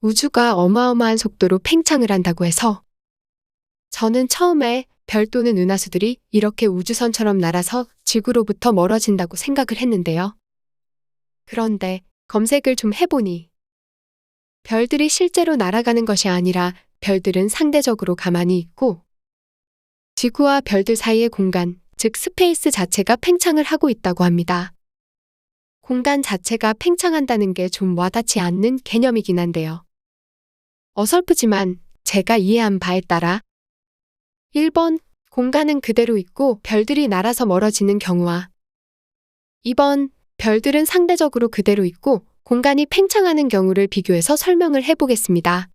우주가 어마어마한 속도로 팽창을 한다고 해서 저는 처음에 별 또는 은하수들이 이렇게 우주선처럼 날아서 지구로부터 멀어진다고 생각을 했는데요. 그런데 검색을 좀 해보니 별들이 실제로 날아가는 것이 아니라 별들은 상대적으로 가만히 있고 지구와 별들 사이의 공간, 즉 스페이스 자체가 팽창을 하고 있다고 합니다. 공간 자체가 팽창한다는 게 좀 와닿지 않는 개념이긴 한데요. 어설프지만 제가 이해한 바에 따라 1번, 공간은 그대로 있고 별들이 날아서 멀어지는 경우와 2번, 별들은 상대적으로 그대로 있고 공간이 팽창하는 경우를 비교해서 설명을 해보겠습니다.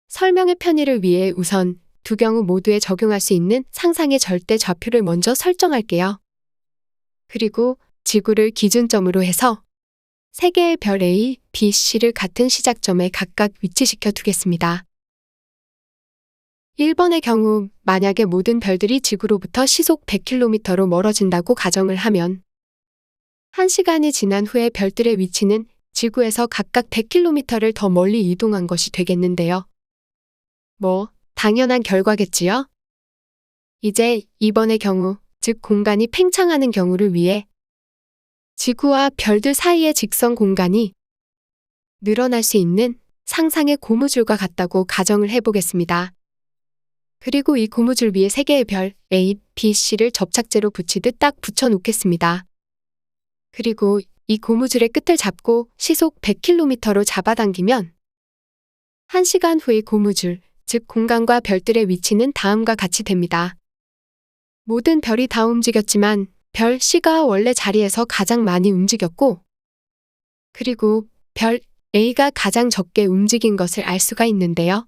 설명의 편의를 위해 우선 두 경우 모두에 적용할 수 있는 상상의 절대 좌표를 먼저 설정할게요. 그리고 지구를 기준점으로 해서 세 개의 별 A, B, C를 같은 시작점에 각각 위치시켜 두겠습니다. 1번의 경우 만약에 모든 별들이 지구로부터 시속 100km로 멀어진다고 가정을 하면 1시간이 지난 후에 별들의 위치는 지구에서 각각 100km를 더 멀리 이동한 것이 되겠는데요. 당연한 결과겠지요? 이제 2번의 경우, 즉 공간이 팽창하는 경우를 위해 지구와 별들 사이의 직선 공간이 늘어날 수 있는 상상의 고무줄과 같다고 가정을 해보겠습니다. 그리고 이 고무줄 위에 세 개의 별 A, B, C를 접착제로 붙이듯 딱 붙여놓겠습니다. 그리고 이 고무줄의 끝을 잡고 시속 100km로 잡아당기면 1시간 후의 고무줄, 즉 공간과 별들의 위치는 다음과 같이 됩니다. 모든 별이 다 움직였지만 별 C가 원래 자리에서 가장 많이 움직였고 그리고 별 A가 가장 적게 움직인 것을 알 수가 있는데요.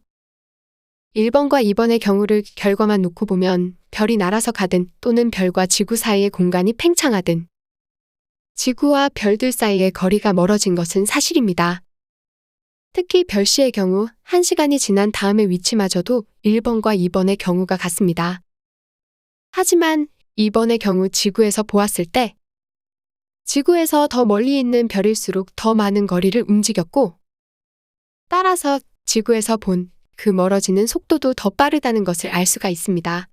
1번과 2번의 경우를 결과만 놓고 보면 별이 날아서 가든 또는 별과 지구 사이의 공간이 팽창하든 지구와 별들 사이의 거리가 멀어진 것은 사실입니다. 특히 별 C의 경우 1시간이 지난 다음의 위치마저도 1번과 2번의 경우가 같습니다. 하지만 2번의 경우 지구에서 보았을 때 지구에서 더 멀리 있는 별일수록 더 많은 거리를 움직였고 따라서 지구에서 본 그 멀어지는 속도도 더 빠르다는 것을 알 수가 있습니다.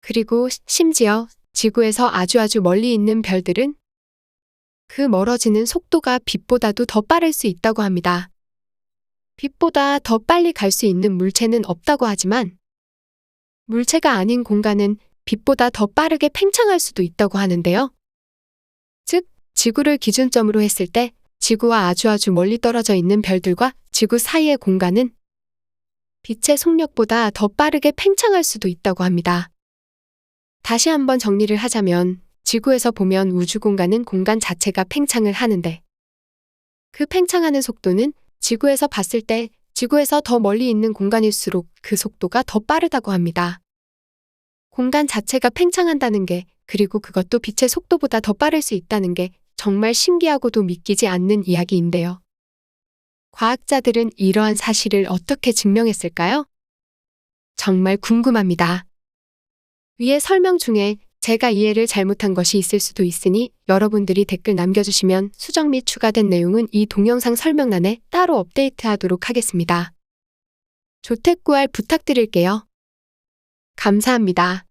그리고 심지어 지구에서 아주 멀리 있는 별들은 그 멀어지는 속도가 빛보다도 더 빠를 수 있다고 합니다. 빛보다 더 빨리 갈 수 있는 물체는 없다고 하지만 물체가 아닌 공간은 빛보다 더 빠르게 팽창할 수도 있다고 하는데요. 즉, 지구를 기준점으로 했을 때 지구와 아주 멀리 떨어져 있는 별들과 지구 사이의 공간은 빛의 속력보다 더 빠르게 팽창할 수도 있다고 합니다. 다시 한번 정리를 하자면 지구에서 보면 우주 공간은 공간 자체가 팽창을 하는데 그 팽창하는 속도는 지구에서 봤을 때 지구에서 더 멀리 있는 공간일수록 그 속도가 더 빠르다고 합니다. 공간 자체가 팽창한다는 게 그리고 그것도 빛의 속도보다 더 빠를 수 있다는 게 정말 신기하고도 믿기지 않는 이야기인데요. 과학자들은 이러한 사실을 어떻게 증명했을까요? 정말 궁금합니다. 위의 설명 중에 제가 이해를 잘못한 것이 있을 수도 있으니 여러분들이 댓글 남겨주시면 수정 및 추가된 내용은 이 동영상 설명란에 따로 업데이트하도록 하겠습니다. 조택 구할 부탁드릴게요. 감사합니다.